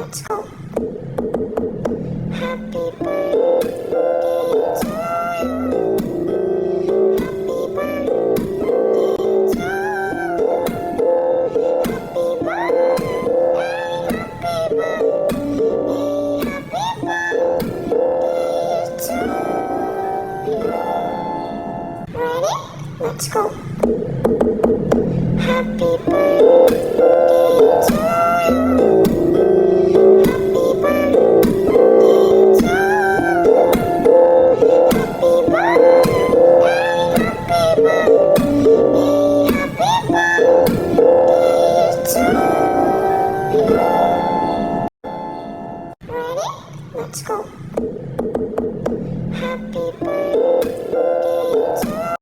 let's go. Happy birthday to you. Happy birthday to you. Happy birthday, happy birthday, happy birthday to you. Ready? Let's go. Happy birthday.